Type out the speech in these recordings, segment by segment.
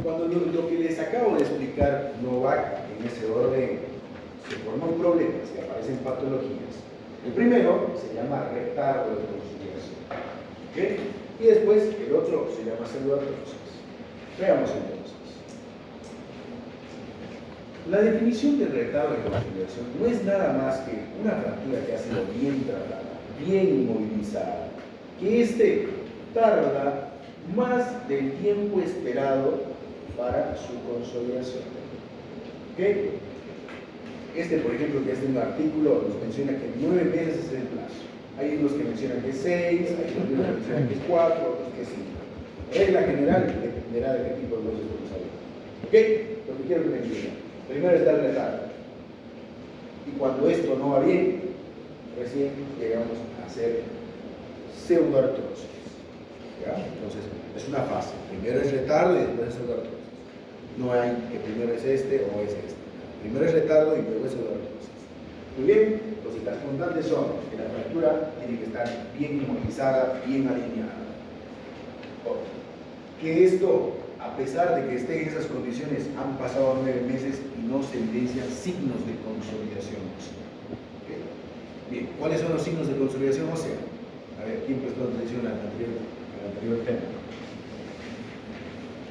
Cuando lo que les acabo de explicar no va en ese orden, se forman problemas y aparecen patologías. El primero se llama retardo de consolidación, ¿okay? Y después el otro se llama pseudoartrosis. Veamos entonces. La definición del retardo de consolidación no es nada más que una fractura que ha sido bien tratada, bien inmovilizada, que tarda más del tiempo esperado para su consolidación. ¿Okay? Por ejemplo, que un artículo nos menciona que 9 meses es el plazo. Hay unos que mencionan que 6, hay unos que mencionan que es 4, otros que 5. Regla general dependerá de qué tipo de huesos estamos hablando. ¿Ok? Lo que quiero que me entiendan. Primero está el retardo. Y cuando esto no va bien, recién llegamos a hacer pseudoartrosis. ¿Ya? Entonces, es una fase. Primero es retardo y después es pseudoartrosis. No hay que primero es este o es este. Primero es retardo y luego es pseudoartrosis. Muy bien, entonces las constantes son que la fractura tiene que estar bien inmovilizada, bien alineada. Que esto, a pesar de que esté en esas condiciones, han pasado 9 meses y no se evidencian signos de consolidación ósea. ¿Okay? Bien, ¿cuáles son los signos de consolidación ósea? A ver, ¿quién prestó atención al anterior tema?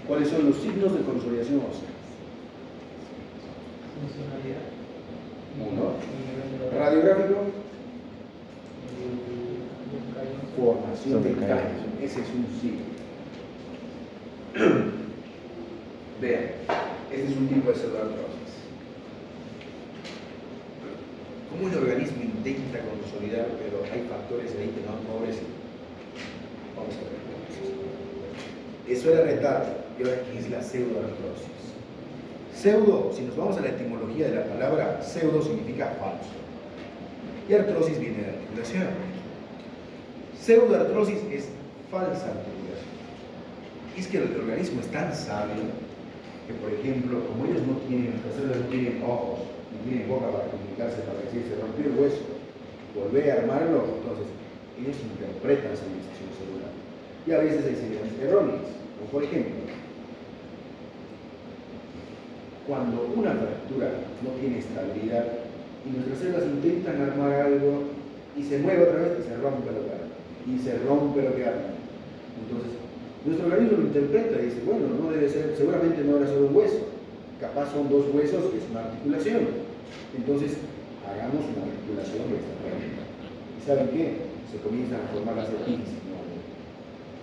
¿Cuáles son los signos de consolidación ósea? Funcionalidad. 1. Radiográfico. Formación del callo. Ese es un signo. Vean, este es un tipo de pseudoartrosis. Como el organismo intenta consolidar, pero hay factores ahí que no han favorecido. Vamos a ver. Eso era retardo. Y ahora aquí es la pseudoartrosis. Pseudo, si nos vamos a la etimología de la palabra, pseudo significa falso. Y artrosis viene de articulación. Pseudoartrosis es falsa articulación. Es que el organismo es tan sabio que, por ejemplo, como ellos no tienen, las células no tienen ojos, ni tienen boca para comunicarse, para decir, se rompió el hueso, volvé a armarlo, entonces ellos interpretan esa instrucción celular. Y a veces hay señales erróneas, como por ejemplo, cuando una fractura no tiene estabilidad y nuestras células intentan armar algo y se mueve otra vez y se rompe lo que arma, y se rompe lo que arma. Entonces, nuestro organismo lo interpreta y dice, bueno, no debe ser, seguramente no era solo un hueso, capaz son 2 huesos, que es una articulación. Entonces, hagamos una articulación de esta forma. ¿Y saben qué? Se comienzan a formar las epífisis, ¿no?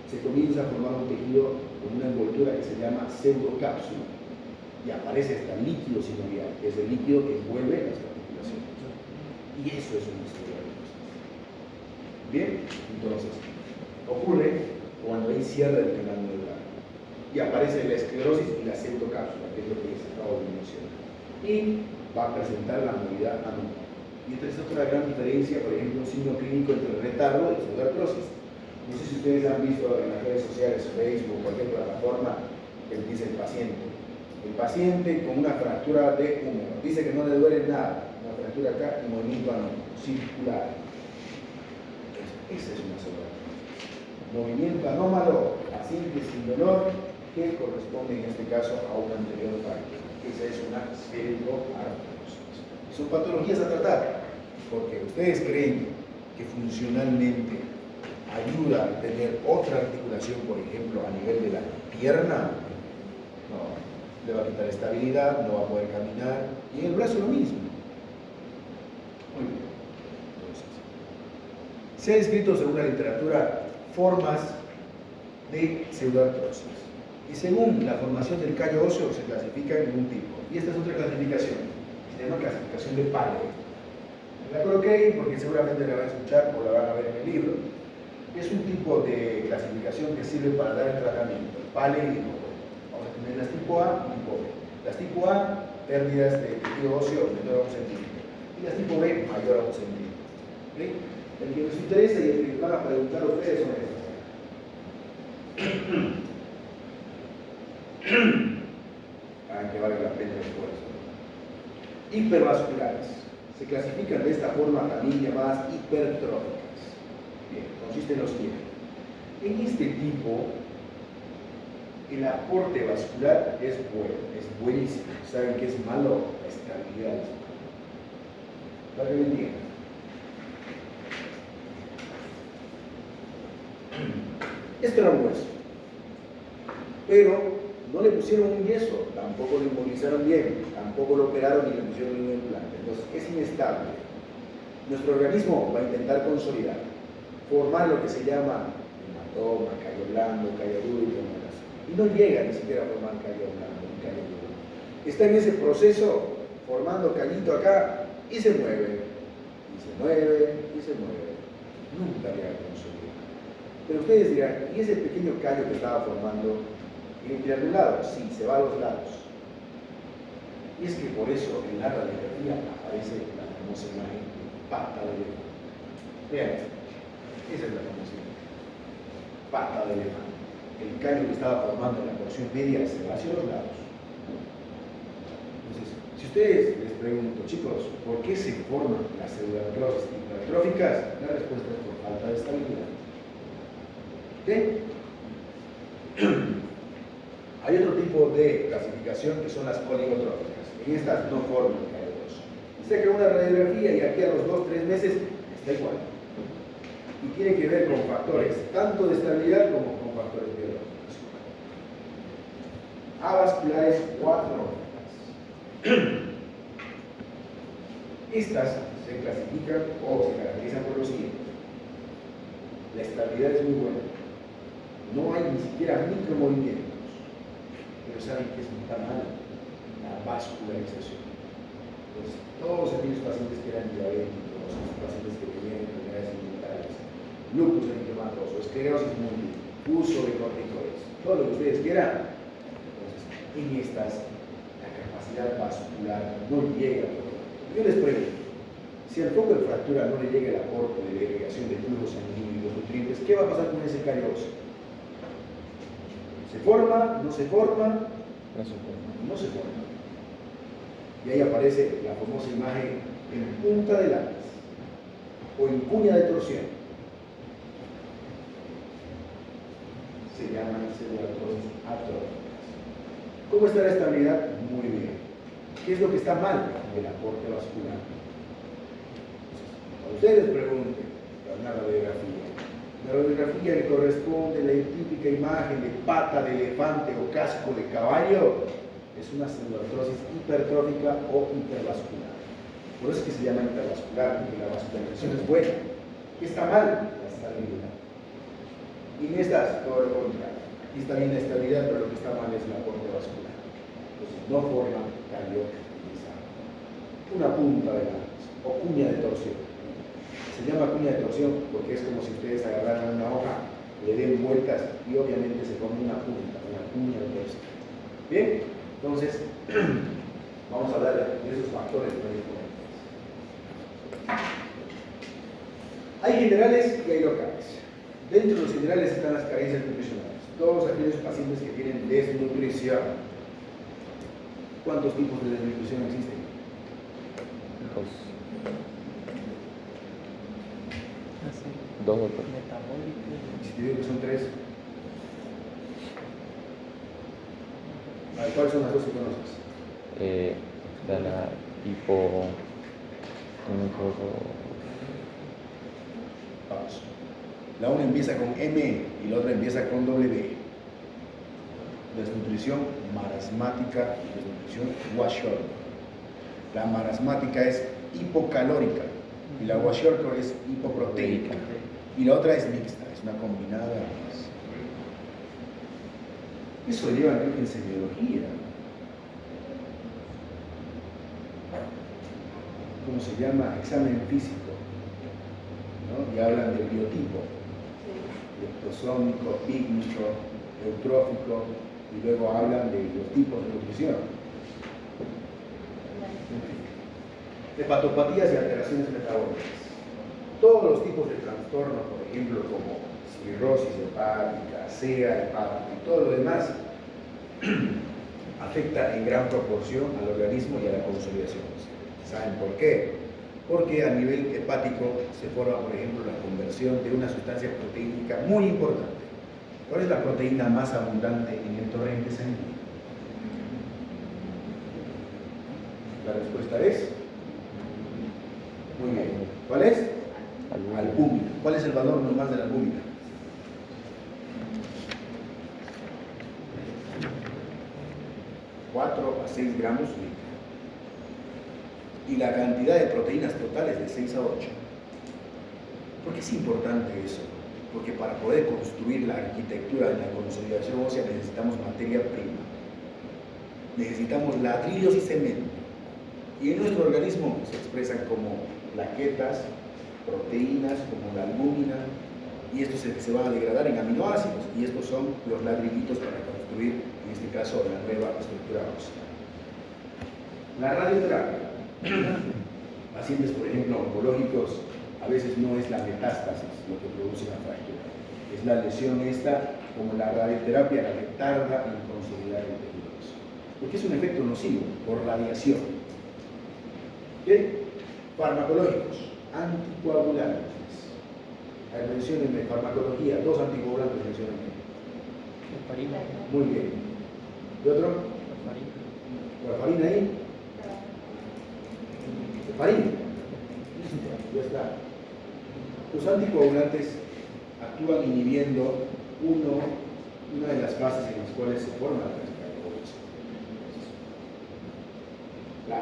Se comienza a formar un tejido con una envoltura que se llama pseudocápsula. Y aparece hasta líquido sinovial, que es el líquido que envuelve las articulaciones. Y eso es una pseudoartrosis. Bien, entonces, ocurre cuando hay cierre del canal medular y aparece la esclerosis y la pseudocápsula, que es lo que les acabo de mencionar, y va a presentar la movilidad anormal. Y esta es otra gran diferencia, por ejemplo, un signo clínico entre el retardo y la pseudoartrosis. No sé si ustedes han visto en las redes sociales, Facebook, cualquier plataforma, que dice el paciente con una fractura de húmero, dice que no le duele nada, una fractura acá y movimiento anómalo, circular. Esa es una pseudoartrosis. Movimiento anómalo, paciente sin dolor, que corresponde en este caso a un anterior fractura. Esa es una pseudoartrosis. Son patologías a tratar, porque ustedes creen que funcionalmente ayuda a tener otra articulación, por ejemplo, a nivel de la pierna. No, le va a quitar estabilidad, no va a poder caminar, y en el brazo lo mismo. Muy bien. Entonces, se ha descrito según la literatura formas de pseudoartrosis. Y según la formación del callo óseo se clasifica en un tipo. Y esta es otra clasificación, se llama clasificación de Paley. La coloqué ahí porque seguramente la van a escuchar o la van a ver en el libro. Es un tipo de clasificación que sirve para dar el tratamiento. Paley y tipo B. Vamos a tener las tipo A y tipo B. Las tipo A, pérdidas de tejido óseo menor a 1 centímetro. Y las tipo B, mayor a 1 centímetro. ¿Okay? El que nos interesa y el que van a preguntar a ustedes son estos. Para que valga la pena el esfuerzo. Hipervasculares. Se clasifican de esta forma también llamadas hipertróficas. Bien, consiste en lo siguiente. En este tipo, El aporte vascular es bueno, es buenísimo. ¿Saben qué es malo? La estabilidad. Para que me entiendan. Esto era un hueso, pero no le pusieron un yeso, tampoco lo inmovilizaron bien, tampoco lo operaron ni le pusieron ningún implante. Entonces es inestable. Nuestro organismo va a intentar consolidar, formar lo que se llama hematoma, callo blando, callo duro y demás. Y no llega ni siquiera a formar callo blando, ni callo duro. Está en ese proceso formando callito acá y se mueve, y se mueve, y se mueve. Nunca llega a consolidar. Pero ustedes dirán, ¿y ese pequeño callo que estaba formando en el triangulado? Sí, se va a los lados. Y es que por eso en la radiografía aparece la famosa imagen pata de elefante. Vean, esa es la famosa imagen. Pata de elefante. El callo que estaba formando en la porción media se va hacia los lados. Entonces, si ustedes les pregunto, chicos, ¿por qué se forman las pseudoartrosis hipertróficas? La respuesta es por falta de estabilidad. ¿Ok? Hay otro tipo de clasificación que son las oligotróficas. En estas no forman callo óseo. Saca una radiografía y aquí a los 2-3 meses está igual. Y tiene que ver con factores tanto de estabilidad como con factores biológicos. Avasculares o atróficas. Estas se clasifican o se caracterizan por lo siguiente. La estabilidad es muy buena. No hay ni siquiera micromovimientos. Pero saben que es muy mal la vascularización. Entonces, todos aquellos pacientes que eran diabéticos, pacientes que tenían enfermedades inmunitarias, lupus eritematoso, esclerosis múltiple, uso de corticoides, todo lo que ustedes quieran, entonces, en estas, la capacidad vascular no llega. Yo les pregunto, si al foco de fractura no le llega el aporte de irrigación de flujo sanguíneo y los nutrientes, ¿qué va a pasar con ese callo óseo? ¿Se forma? ¿No se forma? No se forma. No se forma. Y ahí aparece la famosa imagen en punta de lápiz o en cuña de torsión. Se llaman pseudoartrosis atróficas. ¿Cómo está la estabilidad? Muy bien. ¿Qué es lo que está mal? El aporte vascular. Cuando ustedes pregunten una radiografía, la radiografía le corresponde a la típica imagen de pata de elefante o casco de caballo, es una pseudoartrosis hipertrófica o hipervascular. Por eso es que se llama hipervascular, porque la vascularización es buena. ¿Qué está mal? La estabilidad. Y en estas, todo lo contrario. Aquí está bien la estabilidad, pero lo que está mal es el aporte vascular. Entonces, no forma callo utilizado. Una punta de lápiz o cuña de torsión. Se llama cuña de torsión porque es como si ustedes agarraran una hoja, le den vueltas y obviamente se forma una punta, una cuña de torsión. Bien, entonces vamos a hablar de esos factores predisponentes. Hay generales y hay locales. Dentro de los generales están las carencias nutricionales. Todos aquellos pacientes que tienen desnutrición. ¿Cuántos tipos de desnutrición existen? Dos o tres. Si te digo que son 3, ¿cuáles son las dos que conoces? De la hipo. Vamos. La una empieza con M y la otra empieza con W. Desnutrición marasmática y desnutrición Kwashiorkor. La marasmática es hipocalórica y la Kwashiorkor es hipoproteica. Y la otra es mixta, es una combinada de ambas. Eso lo llevan creo que en semiología. ¿Cómo se llama? Examen físico. ¿No? Y hablan del biotipo. Leptosómico, pícnico, eutrófico, y luego hablan de los tipos de nutrición. Hepatopatías y alteraciones metabólicas. Todos los tipos de trastornos, por ejemplo, como cirrosis hepática, SEA hepática y todo lo demás, afecta en gran proporción al organismo y a la consolidación. ¿Saben por qué? Porque a nivel hepático se forma, por ejemplo, la conversión de una sustancia proteínica muy importante, ¿Cuál es la proteína más abundante en el torrente sanguíneo? La respuesta es... Muy bien. ¿Cuál es? Albúmina. ¿Cuál es el valor normal de la albúmina? 4 a 6 gramos litro. Y la cantidad de proteínas totales de 6 a 8. ¿Por qué es importante eso? Porque para poder construir la arquitectura de la consolidación ósea necesitamos materia prima. Necesitamos ladrillos y cemento. Y en nuestro organismo se expresan como plaquetas, proteínas, como la albúmina, y estos se van a degradar en aminoácidos, y estos son los ladrillitos para construir, en este caso, la nueva estructura ósea. La radioterapia. Pacientes, por ejemplo, oncológicos, a veces no es la metástasis lo que produce la fractura, es la lesión esta, como la radioterapia, la que tarda en consolidar el tejido óseo, porque es un efecto nocivo por radiación. ¿Qué? Farmacológicos, anticoagulantes. A ver, menciónenme farmacología, 2 anticoagulantes menciónenme. Heparina. Muy bien. ¿Y otro? Heparina. ¿Warfarina ahí? Heparina. Listo, ya está. Los anticoagulantes actúan inhibiendo una de las fases en las cuales se forma la transcardiología. La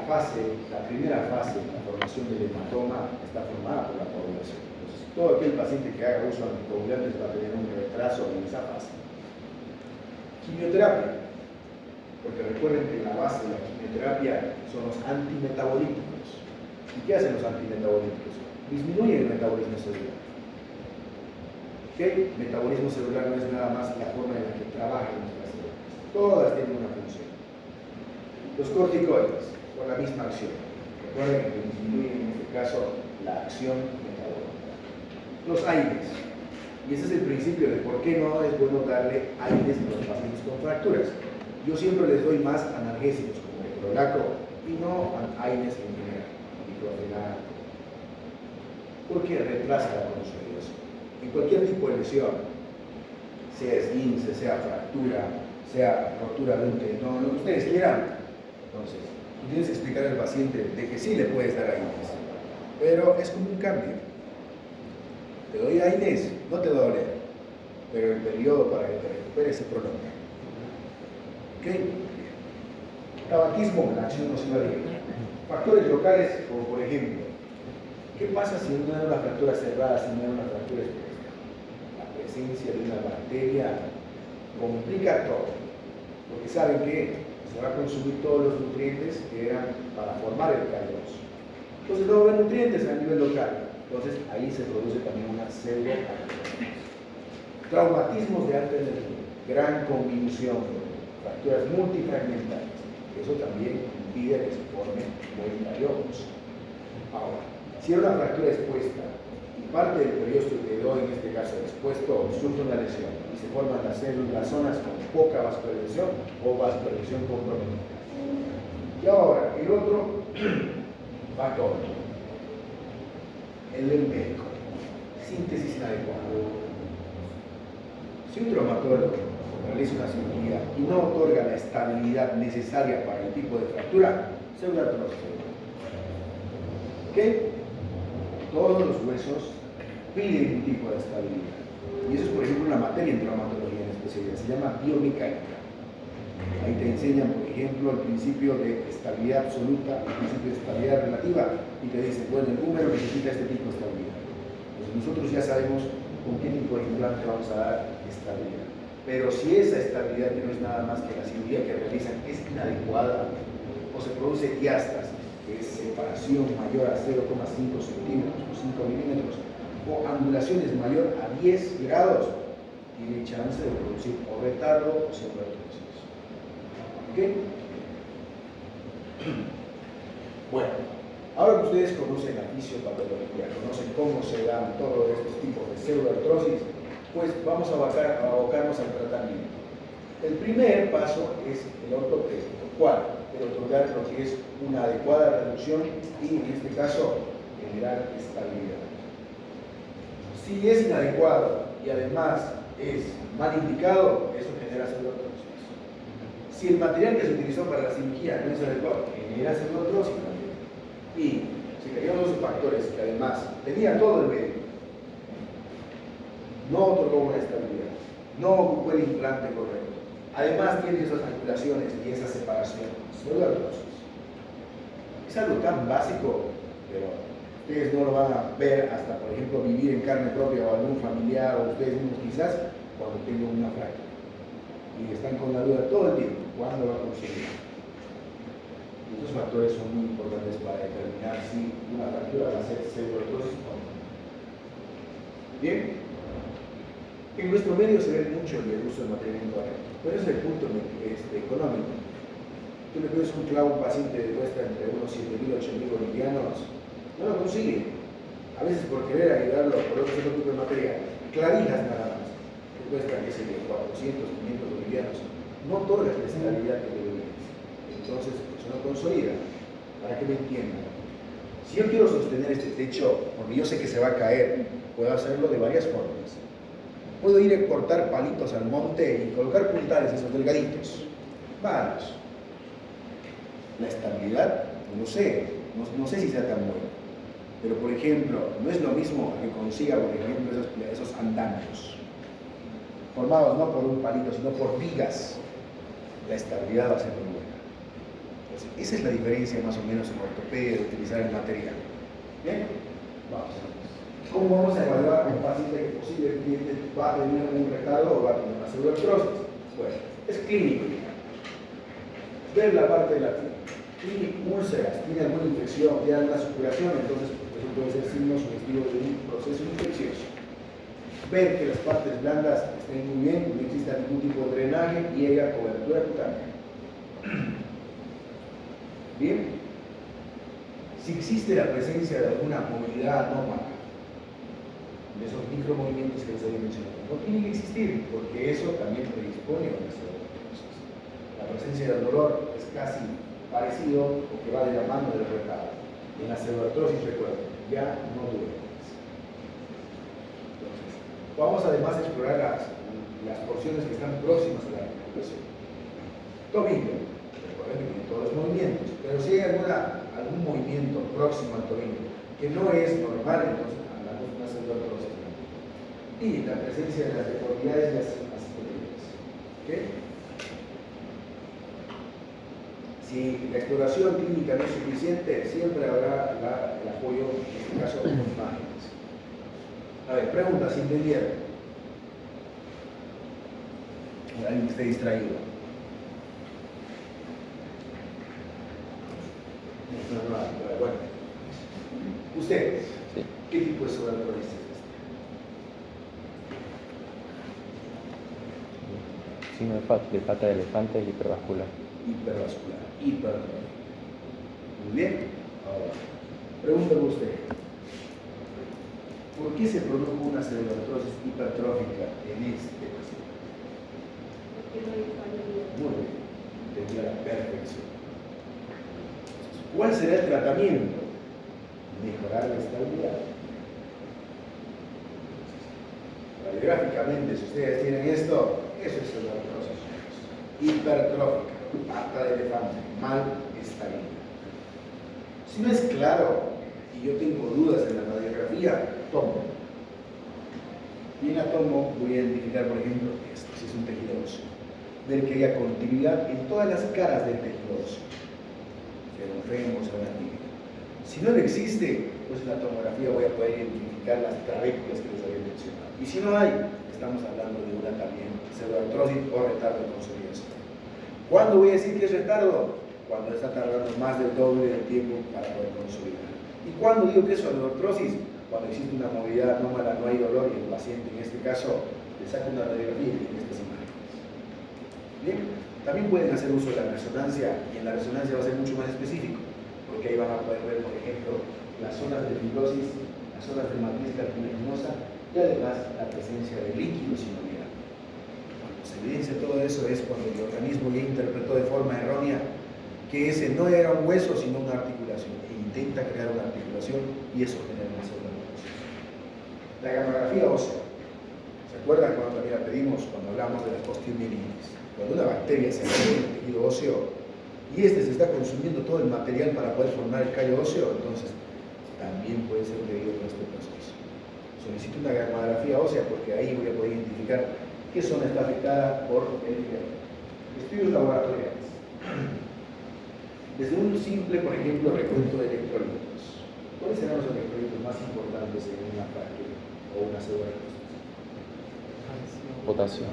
primera fase, la formación del hematoma, está formada por la coagulación. Entonces, todo aquel paciente que haga uso de anticoagulantes va a tener un retraso en esa fase. Quimioterapia, porque recuerden que la base de la quimioterapia son los antimetabolíticos. ¿Y qué hacen los antimetabolíticos? Disminuyen el metabolismo celular. ¿Qué? Metabolismo celular no es nada más la forma en la que trabajan nuestras células. Todas tienen una función. Los corticoides, con la misma acción. Recuerden que disminuyen en este caso la acción metabólica. Los AINES. Y ese es el principio de por qué no es bueno darle AINES a los pacientes con fracturas. Yo siempre les doy más analgésicos como el ketorolaco y no AINES en general, diclofenaco, porque retrasa la consolidación. En cualquier tipo de lesión, sea esguince, sea fractura, sea rotura de un tendón, lo que ustedes quieran, entonces, tú tienes que explicar al paciente de que sí le puedes dar AINES, pero es como un cambio. Te doy AINES, no te va a doler, pero el periodo para que te recuperes se prolonga. ¿Ok? Tabaquismo, la acción nociva directa. Factores locales, como por ejemplo, ¿qué pasa si no hay una fractura cerrada, si no hay una fractura expuesta? La presencia de una bacteria complica todo, porque saben que se va a consumir todos los nutrientes que eran para formar el callo óseo. Entonces no va a haber nutrientes a nivel local. Entonces ahí se produce también una pseudoartrosis. Traumatismos de alta energía, gran convulsión, fracturas multifragmentales. Eso también impide que se forme buen callo óseo. Ahora, si hay una fractura expuesta y parte del periósteo quedó en este caso expuesto, surge una lesión y se forman las zonas con poca vascularización o vascularización comprometida. Y ahora, el otro factor, el del médico, síntesis inadecuada. Si un traumatólogo realiza una cirugía y no otorga la estabilidad necesaria para el tipo de fractura, pseudoartrosis. ¿Qué? Todos los huesos piden un tipo de estabilidad. Y eso es, por ejemplo, una materia en traumatología en especialidad, se llama biomecánica. Ahí te enseñan, por ejemplo, el principio de estabilidad absoluta, el principio de estabilidad relativa, y te dicen, bueno, el húmero necesita este tipo de estabilidad. Entonces nosotros ya sabemos con qué tipo de implante vamos a dar estabilidad. Pero si esa estabilidad, que no es nada más que la cirugía que realizan, es inadecuada, o se produce diástasis, que es separación mayor a 0,5 centímetros o 5 milímetros, o angulaciones mayor a 10 grados, tiene chance de producir o retardo o pseudoartrosis. ¿Ok? Bueno, ahora que ustedes conocen la fisiopatología, conocen cómo se dan todos estos tipos de pseudoartrosis, pues vamos a abocarnos al tratamiento. El primer paso es el ortopédico. ¿Cuál? El otorgar lo que es una adecuada reducción y, en este caso, generar estabilidad. Si es inadecuado y además es mal indicado, eso genera pseudoartrosis. Si el material que se utilizó para la cirugía no es adecuado, genera pseudoartrosis también. Y si queríamos esos factores que además tenía todo el medio, no otorgó una estabilidad, no ocupó el implante correcto, además tiene esas articulaciones y esa separación, pseudoartrosis. Es algo tan básico, pero ustedes no lo van a ver hasta, por ejemplo, vivir en carne propia o algún familiar o ustedes mismos quizás cuando tengan una fractura. Y están con la duda todo el tiempo, ¿cuándo va a conseguir? Estos factores son muy importantes para determinar si una fractura va a ser pseudoartrosis o no. Bien, en nuestro medio se ve mucho el uso del material incorrecto, pero ese es el punto económico. Tú le pides un clavo a un paciente que cuesta entre unos 7.000 8.000 bolivianos, no lo consigue. A veces por querer ayudarlo por otro tipo de material, clavijas nada más, que cuestan, qué sé yo, 400, 500 bolivianos, no otorgas la estabilidad que deberías. Entonces, eso no consolida. Para que me entiendan. Si yo quiero sostener este techo, porque yo sé que se va a caer, puedo hacerlo de varias formas. Puedo ir a cortar palitos al monte y colocar puntales, esos delgaditos, varios. La estabilidad, no sé, no sé si sea tan buena. Pero, por ejemplo, no es lo mismo que consiga, por ejemplo, esos andamios, formados no por un palito, sino por vigas. La estabilidad va a ser muy buena. Entonces, esa es la diferencia más o menos en ortopedia de utilizar el material. ¿Bien? Vamos. ¿Cómo vamos a evaluar a un paciente que posiblemente va a tener un retardo o va a tener una pseudoartrosis? Bueno, es clínico. Ver la parte de la piel. Tiene úlceras, tiene alguna infección, tiene alguna supuración, entonces eso puede ser signo sugestivo de un proceso infeccioso. Ver que las partes blandas estén muy bien, no exista ningún tipo de drenaje y haya cobertura cutánea. Bien, si existe la presencia de alguna movilidad anómala, de esos micromovimientos que les había mencionado, no tiene que existir, porque eso también predispone a una pseudoartrosis. La presencia del dolor es casi parecido o que va de la mano del retardo. En la pseudoartrosis, recuerden, ya no duele. Entonces, vamos además a explorar las porciones que están próximas a la articulación. Tobillo, recuerden que tiene todos los movimientos, pero si hay algún movimiento próximo al tobillo que no es normal, entonces hablamos de una pseudoartrosis. Y la presencia de las deformidades y las cicatrices. ¿Okay? Si la exploración clínica no es suficiente, siempre habrá el apoyo, en este caso, con imágenes. A ver, pregunta, ¿se entendieron? Alguien que esté distraído. Bueno, ustedes, Sí. ¿qué tipo de pseudoartrosis es Signo de pata de elefante y hipervascular. hipervascular, hipertrofia? Muy bien. Ahora, pregúntame usted, ¿por qué se produjo una pseudoartrosis hipertrófica en este paciente? Porque no hay estabilidad. Muy bien, entendí a la perfección. ¿Cuál será el tratamiento? Mejorar la estabilidad. Radiográficamente, si ustedes tienen esto, eso es pseudoartrosis hipertrófica, pata de elefante, mal estabilidad. Si no es claro y yo tengo dudas en la radiografía, tomo. Y en la tomo voy a identificar, por ejemplo, esto, si es un tejido óseo, ver que haya continuidad en todas las caras del tejido óseo, sea un fémur, sea una tibia. Si no existe, pues en la tomografía voy a poder identificar las trabéculas que les había mencionado. Y si no hay, estamos hablando de una también pseudoartrosis o retardo de consolidación. ¿Cuándo voy a decir que es retardo? Cuando está tardando más del doble del tiempo para poder consolidar. ¿Y cuándo digo que es pseudoartrosis? Cuando existe una movilidad anómala, no hay dolor y el paciente, en este caso, le saca una radiografía y tiene estas imágenes. Bien, también pueden hacer uso de la resonancia y en la resonancia va a ser mucho más específico, porque ahí van a poder ver, por ejemplo, las zonas de fibrosis, las zonas de matriz cartilaginosa y además la presencia de líquido sinovial. Cuando se evidencia todo eso es cuando el organismo ya interpretó de forma errónea que ese no era un hueso sino una articulación e intenta crear una articulación y eso genera una pseudoartrosis. La gamografía ósea, ¿se ¿Recuerdan cuando también la pedimos cuando hablamos de la osteomielitis? Cuando una bacteria se mete en el tejido óseo y este se está consumiendo todo el material para poder formar el callo óseo, entonces también puede ser debido a este proceso. Solicito una gamografía ósea porque ahí voy a poder identificar qué zona está afectada por el hierro. Estudios laboratoriales. Desde un simple, por ejemplo, recuento de electrolitos. ¿Cuáles serán los electrolitos más importantes en una fractura o una pseudoartrosis? Potasio.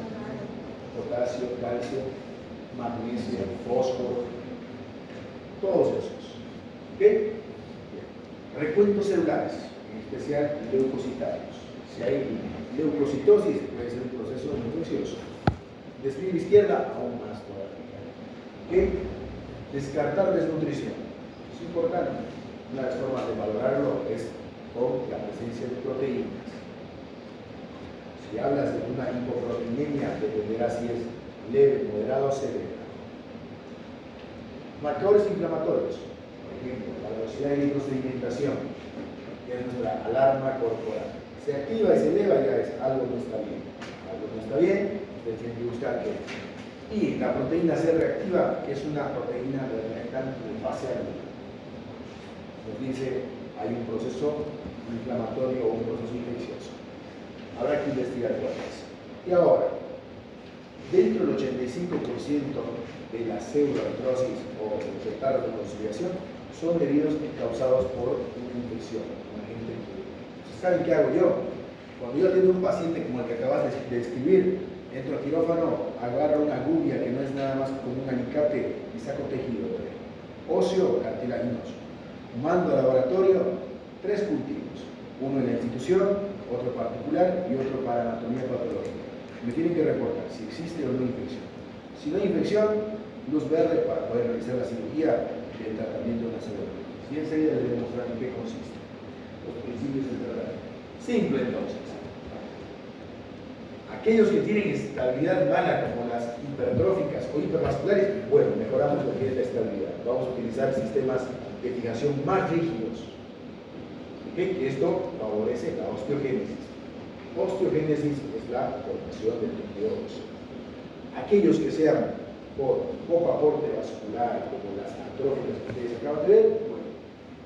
Potasio, calcio, magnesio, fósforo, todos esos. ¿Ok? Bien. Recuentos celulares, en especial leucocitarios. Si hay leucocitosis, puede ser un proceso infeccioso. Describe izquierda, aún más todavía. ¿Ok? Descartar desnutrición. Es importante. Una de las formas de valorarlo es con la presencia de proteínas. Si hablas de una hipoproteinemia, dependerá si es leve, moderada o severa. Marcadores inflamatorios, por ejemplo, la velocidad de microsedimentación, que es nuestra alarma corporal. Se activa y se eleva, ya es algo no está bien. Algo no está bien, usted tiene que buscar qué. Y la proteína C reactiva, que es una proteína reactante de fase aguda. Nos dice, hay un proceso inflamatorio o un proceso infeccioso. Habrá que investigar cuál es. Y ahora, dentro del 85% de las pseudoartrosis o retardos de conciliación son debidos y causados por una infección. ¿Saben qué hago yo? Cuando yo atiendo a un paciente como el que acabas de describir, entro al quirófano, agarro una gubia que no es nada más como un alicate y saco tejido óseo cartilaginoso. Mando al laboratorio 3 cultivos, uno en la institución, otro particular y otro para anatomía patológica. Me tienen que reportar si existe o no infección. Si no hay infección, luz verde para poder realizar la cirugía y el tratamiento de la pseudoartrosis. Y enseguida les voy a mostrar en qué consiste. Los principios del tratamiento. Simple entonces. Aquellos que tienen estabilidad mala como las hipertróficas o hipervasculares, bueno, mejoramos lo que es la estabilidad. Vamos a utilizar sistemas de fijación más rígidos. ¿Okay? Esto favorece la osteogénesis. Osteogénesis es la formación del tejido óseo. Aquellos que sean por poco aporte vascular, como las atróficas que ustedes acaban de ver, bueno,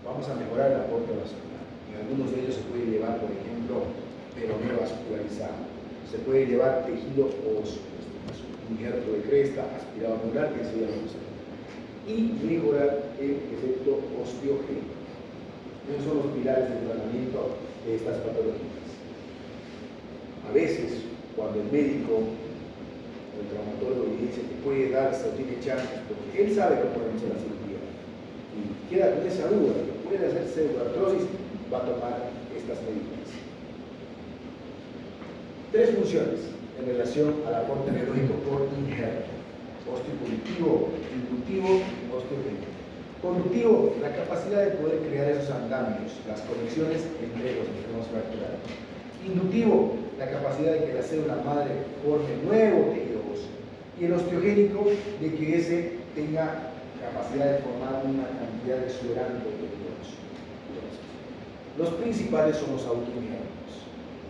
vamos a mejorar el aporte vascular. En algunos de ellos se puede llevar, por ejemplo, peroneo vascularizado. Se puede llevar tejido óseo, un injerto de cresta, aspirado anular, que sería lo que y mejorar el efecto osteogénico. Esos son los pilares del tratamiento de estas patologías. A veces, cuando el médico o el traumatólogo le dice que puede darse o tiene chances, porque él sabe que puede hacer la cirugía, y queda con esa duda de que puede hacer pseudoartrosis, va a tomar estas medidas. 3 funciones en relación al aporte neurológico por injerto: osteoconductivo, inductivo, osteogénico. Conductivo, la capacidad de poder crear esos andamios, las conexiones entre los sistemas fracturados. Inductivo, la capacidad de que la célula madre forme nuevo tejido óseo. Y el osteogénico, de que ese tenga capacidad de formar una cantidad exuberante de tejido óseo. Entonces, los principales son los autoinjertos.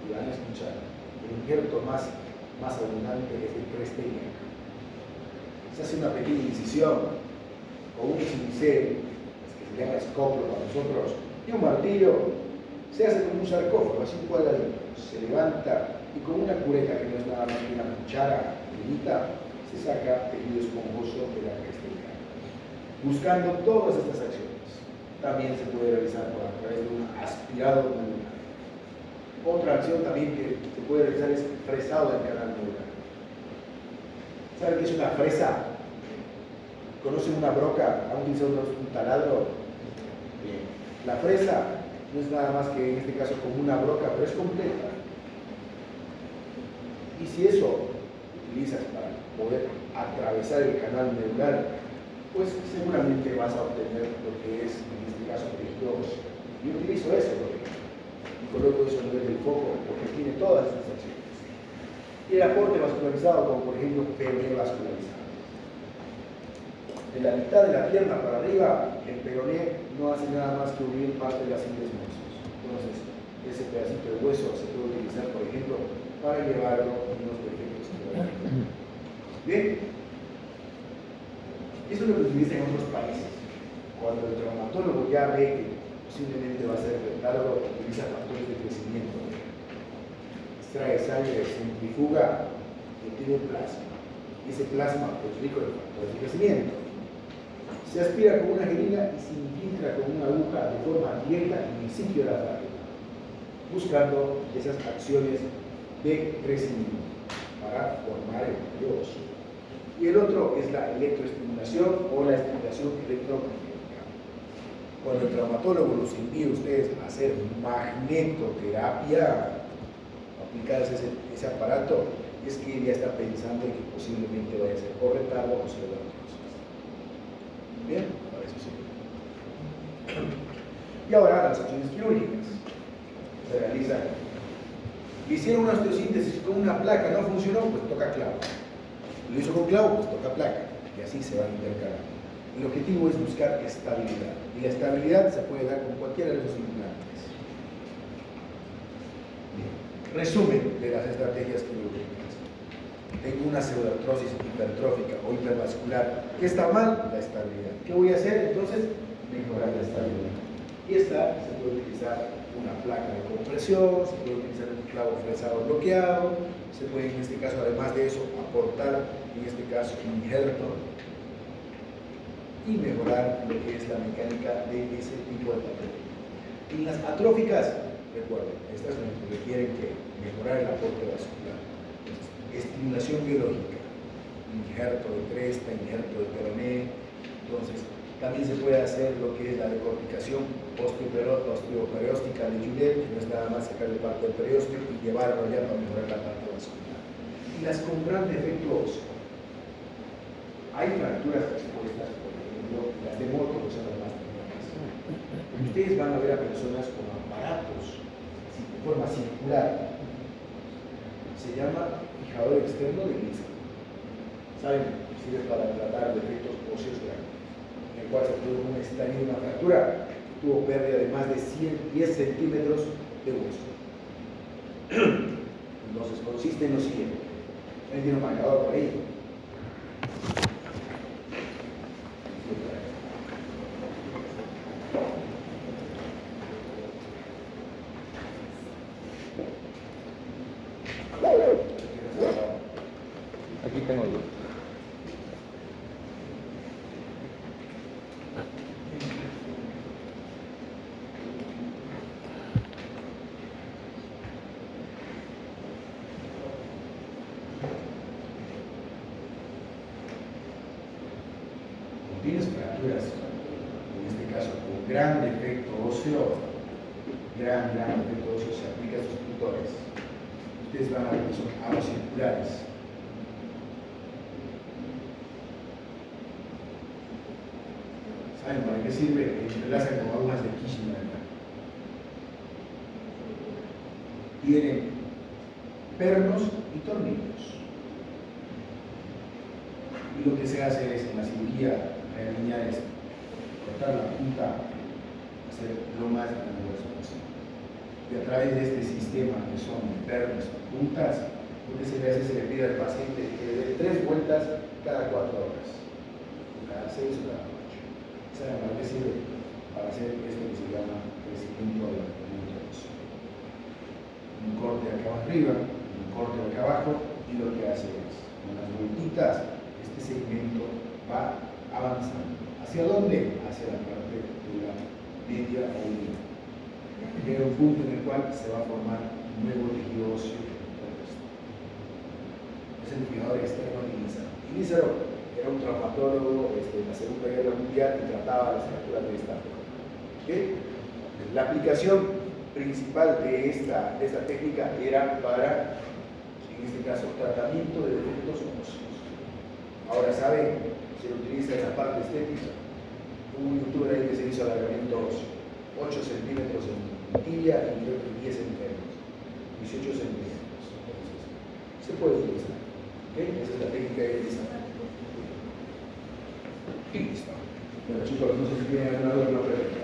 Y van a escuchar, el injerto más abundante es el crestenia. Se hace una pequeña incisión o un cincel, que se llama escoplo para nosotros, y un martillo. Se hace como un sarcófago, así un cuadradito, se levanta y con una cureta, que no es nada más que una cuchara pequeñita, se saca tejido esponjoso de la crestenia. Buscando todas estas acciones, también se puede realizar a través de un aspirado neuronal. Otra acción también que se puede realizar es fresado del canal neuronal. ¿Saben qué es una fresa? ¿Conocen una broca? ¿Han utilizado un taladro? Bien. La fresa no es nada más que en este caso como una broca, pero es completa. Y si eso utilizas para poder atravesar el canal neural, pues seguramente vas a obtener lo que es, en este caso, tejido óseo. Yo utilizo eso, por ejemplo, y coloco eso a nivel del foco, porque tiene todas estas acciones. Y el aporte vascularizado, como por ejemplo peroneo vascularizado. De la mitad de la pierna para arriba, el peroné no hace nada más que unir parte de las ingles mosos. Entonces, ese pedacito de hueso se puede utilizar, por ejemplo, para llevarlo en los defectos que van a tener. Bien, eso es lo que se utiliza en otros países. Cuando el traumatólogo ya ve que posiblemente va a ser retardo, utiliza factores de crecimiento. Extrae sangre, centrifuga y obtiene plasma. Y ese plasma es rico en factores de crecimiento. Se aspira con una jeringa y se infiltra con una aguja de forma directa en el sitio de la válvula, buscando esas acciones de crecimiento para formar el núcleo óseo. Y el otro es la electroestimulación o la estimulación electromagnética. Cuando el traumatólogo los envía a ustedes a hacer magnetoterapia, aplicar ese aparato, es que él ya está pensando en que posiblemente vaya a ser o retardo o pseudoartrosis. Bien, para eso sí. Y ahora las acciones quirúrgicas se realizan. Le hicieron una osteosíntesis con una placa, no funcionó, pues toca clavo. Lo hizo con clavo, pues toca placa. Y así se van intercalando. El objetivo es buscar estabilidad. Y la estabilidad se puede dar con cualquiera de los implantes. Bien. Resumen de las estrategias quirúrgicas. Tengo una pseudoartrosis hipertrófica o hipervascular. ¿Qué está mal? La estabilidad. ¿Qué voy a hacer? Entonces, mejorar la estabilidad. Y esta se puede utilizar una placa de compresión, se puede utilizar un clavo fresado bloqueado, se puede en este caso, además de eso, aportar en este caso un injerto y mejorar lo que es la mecánica de ese tipo de patología. En las atróficas, recuerden, estas requieren que mejorar el aporte vascular. Estimulación biológica, injerto de cresta, injerto de peroné. Entonces, también se puede hacer lo que es la decorticación osteoperióstica de Juliet, que no es nada más sacarle parte del periósteo y llevarlo allá para mejorar la parte vascular. Y las con gran defecto óseo. Hay fracturas expuestas, por ejemplo, las de moto, que son las más comunes. Ustedes van a ver a personas con aparatos de forma circular. Se llama fijador externo de Gleason. ¿Saben? Sirve para tratar defectos óseos grandes, en el cual se produjo un estallido, una fractura, que tuvo pérdida de más de 10 centímetros de hueso. Entonces consiste en lo siguiente. Ahí tiene un marcador por ahí. Aquí tengo yo. Tienes fracturas, en este caso con gran defecto óseo, gran defecto óseo, se aplica a sus tutores. Ustedes van a ver que son aros circulares. ¿Saben para qué sirve? Entrelazan como agujas de Kirchner. Tienen pernos y tornillos. Y lo que se hace es, en la cirugía realinear, es cortar la punta, hacer lo más grueso posible. Y a través de este sistema que son pernos y puntas, lo que se le hace es se le pide al paciente que le dé 3 vueltas cada 4 horas, o cada 6 o cada 8. ¿Saben para qué sirve? Para hacer esto que se llama crecimiento del movimiento óseo. Un corte acá arriba, un corte acá abajo, y lo que hace es, con las vueltitas, este segmento va avanzando. ¿Hacia dónde? Hacia la parte de la media o unida. Llega un punto en el cual se va a formar un nuevo tejido óseo. Es el fijador externo de Lízaro. Lízaro era un traumatólogo en la Segunda Guerra Mundial y trataba las fracturas de esta forma. ¿Okay? La aplicación principal de esta técnica era para, en este caso, tratamiento de defectos óseos. Ahora saben, se utiliza en la parte estética. Un youtuber ahí que se hizo alargamiento óseo, 8 centímetros en tibia y 10 en pernos, 18 centímetros. Entonces, se puede utilizar. ¿Okay? Esa es la técnica de Lízaro. Y listo. Bueno chicos, no sé si tienen alguna duda o pregunta.